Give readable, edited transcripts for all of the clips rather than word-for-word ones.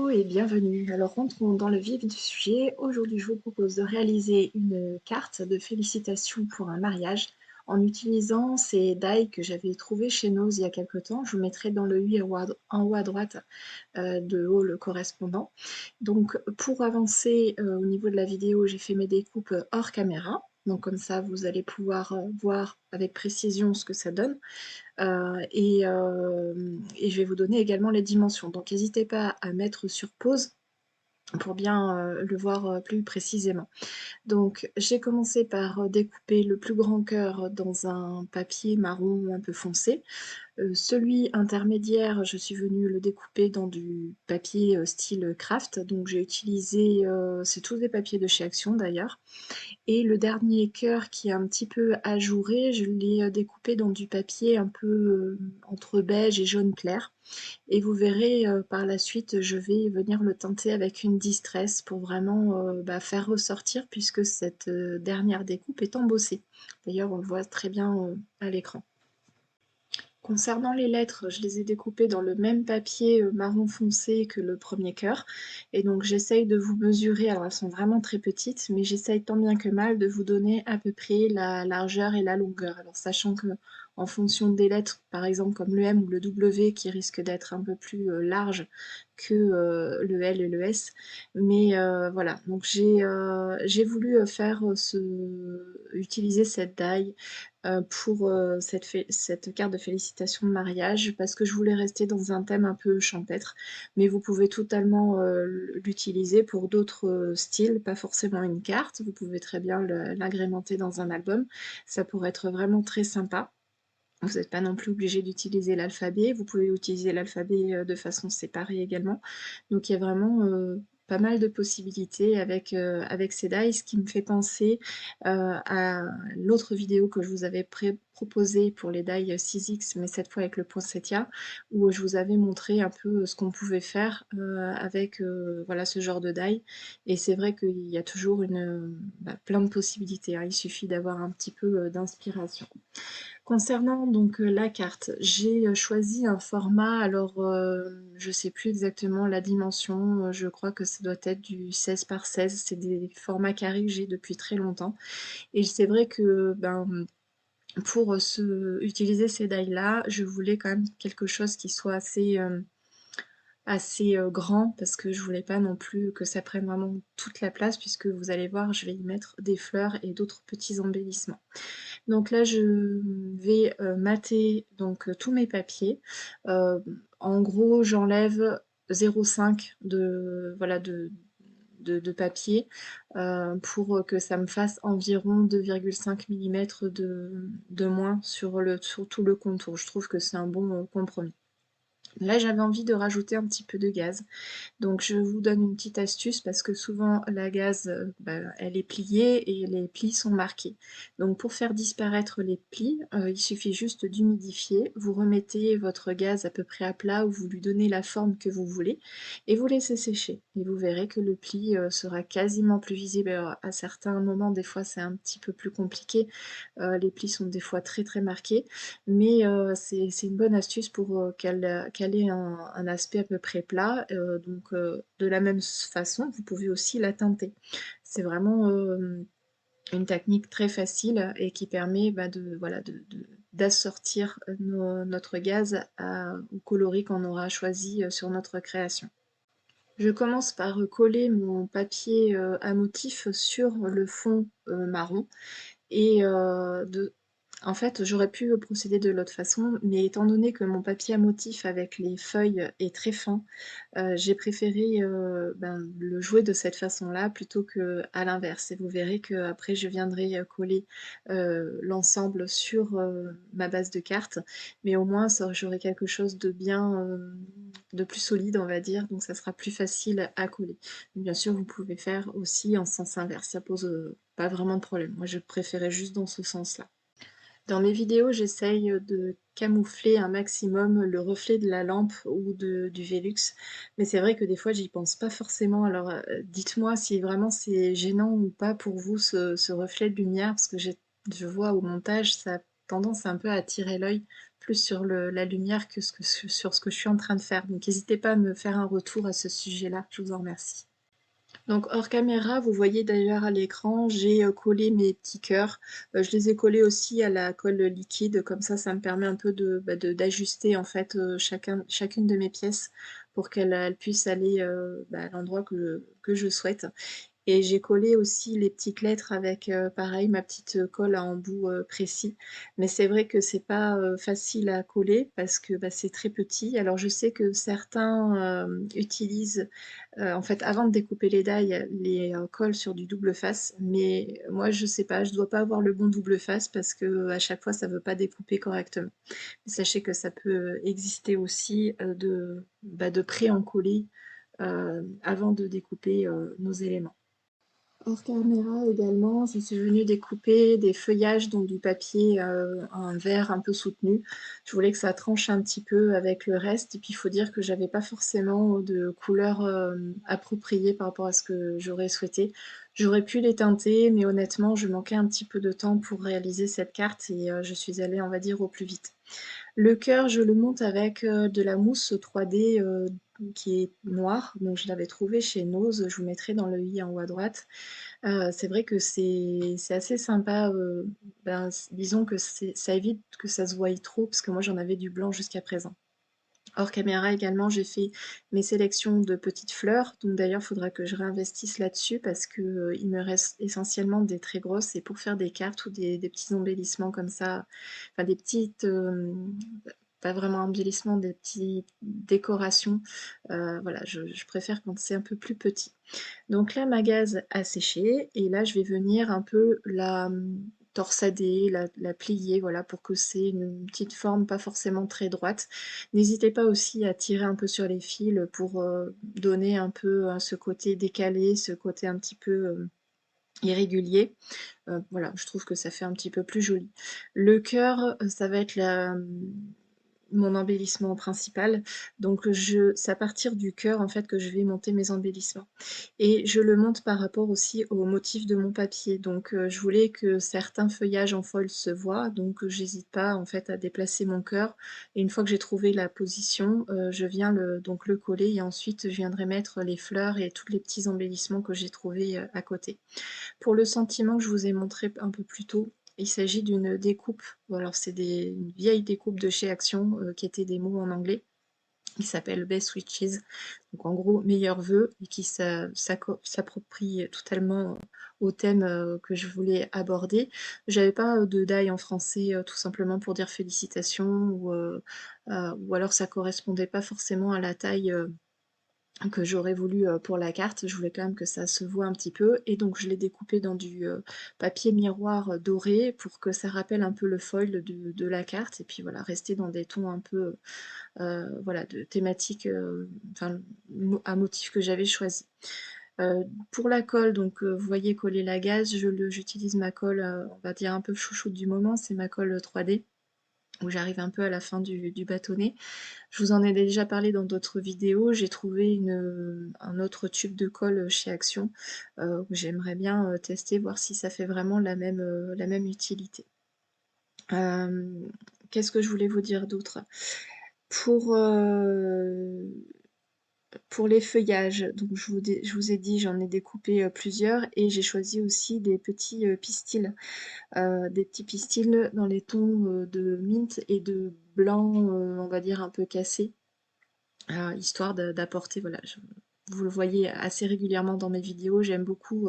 Et bienvenue. Alors rentrons dans le vif du sujet. Aujourd'hui, je vous propose de réaliser une carte de félicitations pour un mariage en utilisant ces die que j'avais trouvés chez Nose il y a quelque temps. Je vous mettrai dans le i en haut à droite de haut correspondant. Donc pour avancer au niveau de la vidéo, j'ai fait mes découpes hors caméra. Donc comme ça, vous allez pouvoir voir avec précision ce que ça donne. Et je vais vous donner également les dimensions. Donc n'hésitez pas à mettre sur pause pour bien le voir plus précisément. Donc j'ai commencé par découper le plus grand cœur dans un papier marron un peu foncé. Celui intermédiaire, je suis venue le découper dans du papier style craft, donc j'ai utilisé, c'est tous des papiers de chez Action d'ailleurs. Et le dernier cœur qui est un petit peu ajouré, je l'ai découpé dans du papier un peu entre beige et jaune clair. Et vous verrez par la suite, je vais venir le teinter avec une distress pour vraiment faire ressortir puisque cette dernière découpe est embossée. D'ailleurs, on le voit très bien à l'écran. Concernant les lettres, je les ai découpées dans le même papier marron foncé que le premier cœur. Et donc j'essaye de vous mesurer, alors elles sont vraiment très petites, mais j'essaye tant bien que mal de vous donner à peu près la largeur et la longueur. Alors sachant que en fonction des lettres, par exemple comme le M ou le W, qui risquent d'être un peu plus larges que le L et le S. Mais voilà, donc j'ai voulu utiliser cette die pour cette carte de félicitations de mariage parce que je voulais rester dans un thème un peu champêtre, mais vous pouvez totalement l'utiliser pour d'autres styles, pas forcément une carte, vous pouvez très bien l'agrémenter dans un album, ça pourrait être vraiment très sympa. Vous n'êtes pas non plus obligé d'utiliser l'alphabet, vous pouvez utiliser l'alphabet de façon séparée également. Donc il y a vraiment pas mal de possibilités avec ces dies, ce qui me fait penser à l'autre vidéo que je vous avais proposée pour les die 6X, mais cette fois avec le poinsettia, où je vous avais montré un peu ce qu'on pouvait faire avec voilà, ce genre de die. Et c'est vrai qu'il y a toujours plein de possibilités, hein. Il suffit d'avoir un petit peu d'inspiration. Concernant donc la carte, j'ai choisi un format, alors je sais plus exactement la dimension, je crois que ça doit être du 16 par 16, c'est des formats carrés que j'ai depuis très longtemps. Et c'est vrai que pour utiliser ces die-là, je voulais quand même quelque chose qui soit assez grand parce que je voulais pas non plus que ça prenne vraiment toute la place puisque vous allez voir, je vais y mettre des fleurs et d'autres petits embellissements. Donc là, je vais mater donc, tous mes papiers. En gros, j'enlève 0,5 voilà, de papier pour que ça me fasse environ 2,5 mm de moins sur tout le contour. Je trouve que c'est un bon compromis. Là, j'avais envie de rajouter un petit peu de gaz. Donc je vous donne une petite astuce parce que souvent la gaze, elle est pliée et les plis sont marqués. Donc pour faire disparaître les plis, il suffit juste d'humidifier. Vous remettez votre gaz à peu près à plat ou vous lui donnez la forme que vous voulez et vous laissez sécher. Et vous verrez que le pli sera quasiment plus visible. Alors, à certains moments, des fois c'est un petit peu plus compliqué. Les plis sont des fois très très marqués. Mais c'est une bonne astuce pour qu'elle ait un aspect à peu près plat. Donc de la même façon, vous pouvez aussi la teinter. C'est vraiment une technique très facile et qui permet voilà, d'assortir notre gaz au coloris qu'on aura choisi sur notre création. Je commence par coller mon papier à motif sur le fond marron et en fait, j'aurais pu procéder de l'autre façon, mais étant donné que mon papier à motif avec les feuilles est très fin, j'ai préféré le jouer de cette façon-là plutôt qu'à l'inverse. Et vous verrez qu'après, je viendrai coller l'ensemble sur ma base de cartes, mais au moins, j'aurai quelque chose de bien, de plus solide, on va dire, donc ça sera plus facile à coller. Bien sûr, vous pouvez faire aussi en sens inverse, ça pose pas vraiment de problème. Moi, je préférais juste dans ce sens-là. Dans mes vidéos, j'essaye de camoufler un maximum le reflet de la lampe ou du Velux, mais c'est vrai que des fois, j'y pense pas forcément. Alors, dites-moi si vraiment c'est gênant ou pas pour vous ce reflet de lumière, parce que je vois au montage, tendance un peu à attirer l'œil plus sur la lumière que sur ce que je suis en train de faire. Donc n'hésitez pas à me faire un retour à ce sujet-là, je vous en remercie. Donc hors caméra, vous voyez d'ailleurs à l'écran, j'ai collé mes petits cœurs. Je les ai collés aussi à la colle liquide, comme ça me permet un peu d'ajuster en fait chacune de mes pièces pour qu'elles puissent aller à l'endroit que je souhaite. Et j'ai collé aussi les petites lettres avec, pareil, ma petite colle à embout précis. Mais c'est vrai que c'est pas facile à coller parce que c'est très petit. Alors je sais que certains utilisent, en fait, avant de découper les die, les collent sur du double face. Mais moi, je sais pas, je dois pas avoir le bon double face parce que à chaque fois, ça veut pas découper correctement. Sachez que ça peut exister aussi de pré-encoller avant de découper nos éléments. Hors caméra également, je suis venue découper des feuillages, donc du papier en verre un peu soutenu. Je voulais que ça tranche un petit peu avec le reste, et puis il faut dire que j'avais pas forcément de couleur appropriée par rapport à ce que j'aurais souhaité. J'aurais pu les teinter, mais honnêtement, je manquais un petit peu de temps pour réaliser cette carte, et je suis allée, on va dire, au plus vite. Le cœur, je le monte avec de la mousse 3D qui est noire, donc je l'avais trouvé chez Nose, je vous mettrai dans le i en haut à droite. C'est vrai que c'est assez sympa, disons que ça évite que ça se voie trop, parce que moi j'en avais du blanc jusqu'à présent. Hors caméra également, j'ai fait mes sélections de petites fleurs, donc d'ailleurs il faudra que je réinvestisse là-dessus parce que, il me reste essentiellement des très grosses, et pour faire des cartes ou des petits embellissements comme ça, enfin des petites, pas vraiment embellissements, des petites décorations, voilà, je préfère quand c'est un peu plus petit. Donc là, ma gaze a séché, et là, je vais venir un peu la torsader, la plier, voilà, pour que c'est une petite forme pas forcément très droite. N'hésitez pas aussi à tirer un peu sur les fils pour donner un peu ce côté décalé, ce côté un petit peu irrégulier. Voilà, je trouve que ça fait un petit peu plus joli. Le cœur, ça va être mon embellissement principal. Donc c'est à partir du cœur en fait que je vais monter mes embellissements. Et je le monte par rapport aussi au motif de mon papier. Donc je voulais que certains feuillages en foil se voient, donc j'hésite pas en fait à déplacer mon cœur. Et une fois que j'ai trouvé la position, je viens donc le coller, et ensuite je viendrai mettre les fleurs et tous les petits embellissements que j'ai trouvés à côté. Pour le sentiment que je vous ai montré un peu plus tôt, il s'agit d'une découpe. Bon, alors c'est une vieille découpe de chez Action qui étaient des mots en anglais, qui s'appelle Best Wishes. Donc en gros, meilleurs vœux, et qui s'approprie totalement au thème que je voulais aborder. J'avais pas de die en français tout simplement pour dire félicitations, ou alors ça correspondait pas forcément à la taille que j'aurais voulu pour la carte. Je voulais quand même que ça se voit un petit peu, et donc je l'ai découpé dans du papier miroir doré pour que ça rappelle un peu le foil de la carte, et puis voilà, rester dans des tons un peu voilà, de thématiques, enfin un motif que j'avais choisi. Pour la colle, donc vous voyez coller la gaze, j'utilise ma colle, on va dire un peu chouchoute du moment, c'est ma colle 3D, où j'arrive un peu à la fin du bâtonnet. Je vous en ai déjà parlé dans d'autres vidéos, j'ai trouvé un autre tube de colle chez Action, où j'aimerais bien tester, voir si ça fait vraiment la même utilité. Qu'est-ce que je voulais vous dire d'autre? Pour, pour les feuillages, donc je vous ai dit, j'en ai découpé plusieurs, et j'ai choisi aussi des petits pistils, des petits pistils dans les tons de mint et de blanc, on va dire un peu cassé, histoire d'apporter, voilà, vous le voyez assez régulièrement dans mes vidéos, j'aime beaucoup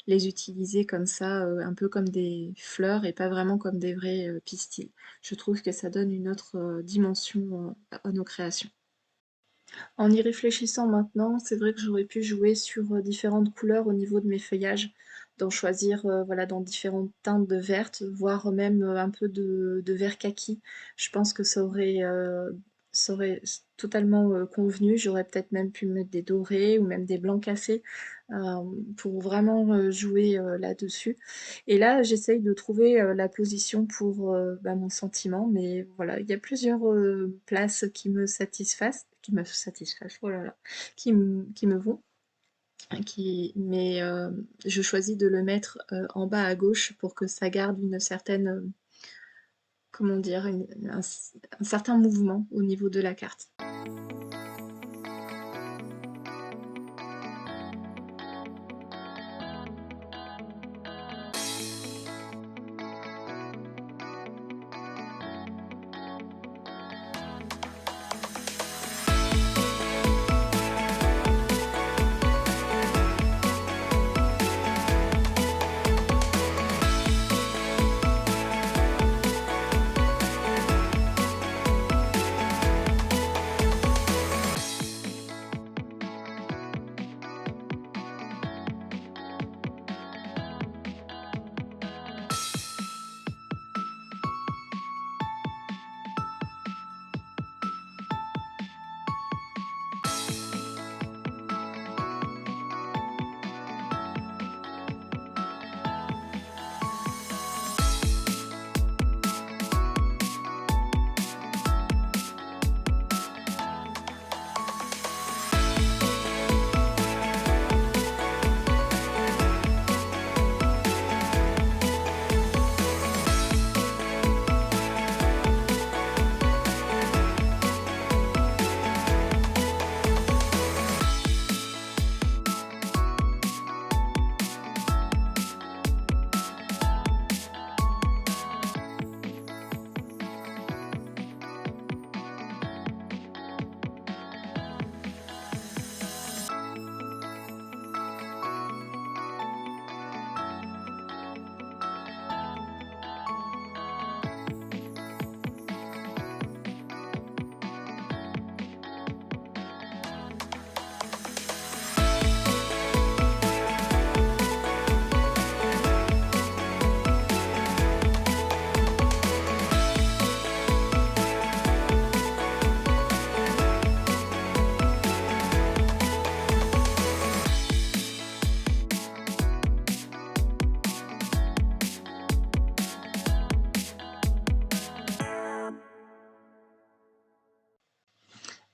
les utiliser comme ça, un peu comme des fleurs et pas vraiment comme des vrais pistils. Je trouve que ça donne une autre dimension à nos créations. En y réfléchissant maintenant, c'est vrai que j'aurais pu jouer sur différentes couleurs au niveau de mes feuillages, d'en choisir voilà, dans différentes teintes de vertes, voire même un peu de vert kaki. Je pense que ça aurait totalement convenu. J'aurais peut-être même pu mettre des dorés ou même des blancs cassés pour vraiment jouer là-dessus. Et là, j'essaye de trouver la position pour mon sentiment, mais voilà, il y a plusieurs places qui me satisfassent, oh là là, qui me vont, mais je choisis de le mettre en bas à gauche pour que ça garde une certaine comment dire? Un certain mouvement au niveau de la carte.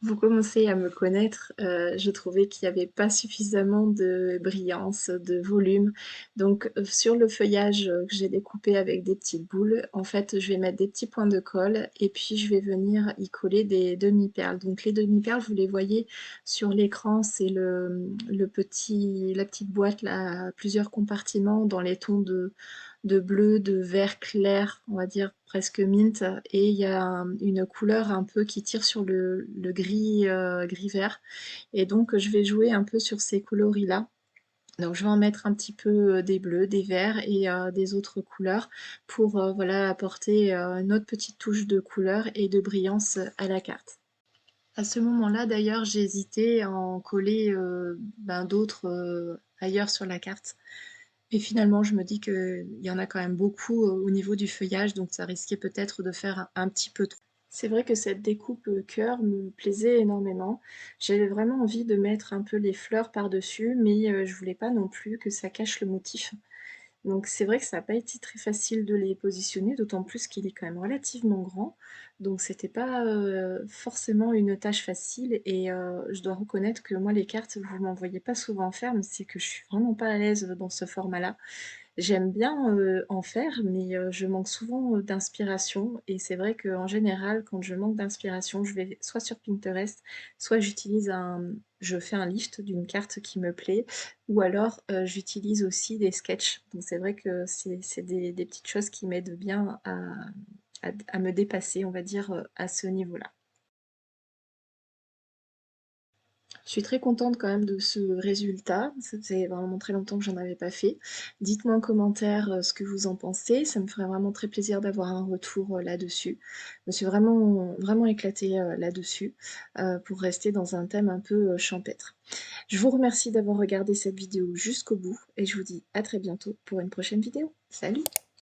Vous commencez à me connaître, je trouvais qu'il y avait pas suffisamment de brillance, de volume. Donc, sur le feuillage, que j'ai découpé avec des petites boules, en fait, je vais mettre des petits points de colle et puis je vais venir y coller des demi-perles. Donc les demi-perles, vous les voyez sur l'écran, c'est la petite boîte là, à plusieurs compartiments dans les tons de bleu, de vert clair, on va dire presque mint, et il y a une couleur un peu qui tire sur le gris, gris-vert, et donc je vais jouer un peu sur ces coloris-là. Donc je vais en mettre un petit peu des bleus, des verts et des autres couleurs pour voilà, apporter une autre petite touche de couleur et de brillance à la carte. À ce moment-là, d'ailleurs, j'ai hésité à en coller d'autres ailleurs sur la carte. Et finalement, je me dis qu'il y en a quand même beaucoup au niveau du feuillage, donc ça risquait peut-être de faire un petit peu trop. C'est vrai que cette découpe cœur me plaisait énormément. J'avais vraiment envie de mettre un peu les fleurs par-dessus, mais je voulais pas non plus que ça cache le motif. Donc c'est vrai que ça n'a pas été très facile de les positionner, d'autant plus qu'il est quand même relativement grand. Donc c'était pas forcément une tâche facile, et je dois reconnaître que moi les cartes, vous m'en voyez pas souvent faire, mais c'est que je suis vraiment pas à l'aise dans ce format-là. J'aime bien, en faire, mais je manque souvent, d'inspiration, et c'est vrai qu'en général, quand je manque d'inspiration, je vais soit sur Pinterest, soit je fais un lift d'une carte qui me plaît, ou alors, j'utilise aussi des sketchs. Donc c'est vrai que c'est des petites choses qui m'aident bien à me dépasser, on va dire, à ce niveau-là. Je suis très contente quand même de ce résultat, ça faisait vraiment très longtemps que j'en avais pas fait. Dites-moi en commentaire, ce que vous en pensez, ça me ferait vraiment très plaisir d'avoir un retour, là-dessus. Je me suis vraiment éclatée, là-dessus, pour rester dans un thème un peu, champêtre. Je vous remercie d'avoir regardé cette vidéo jusqu'au bout et je vous dis à très bientôt pour une prochaine vidéo. Salut!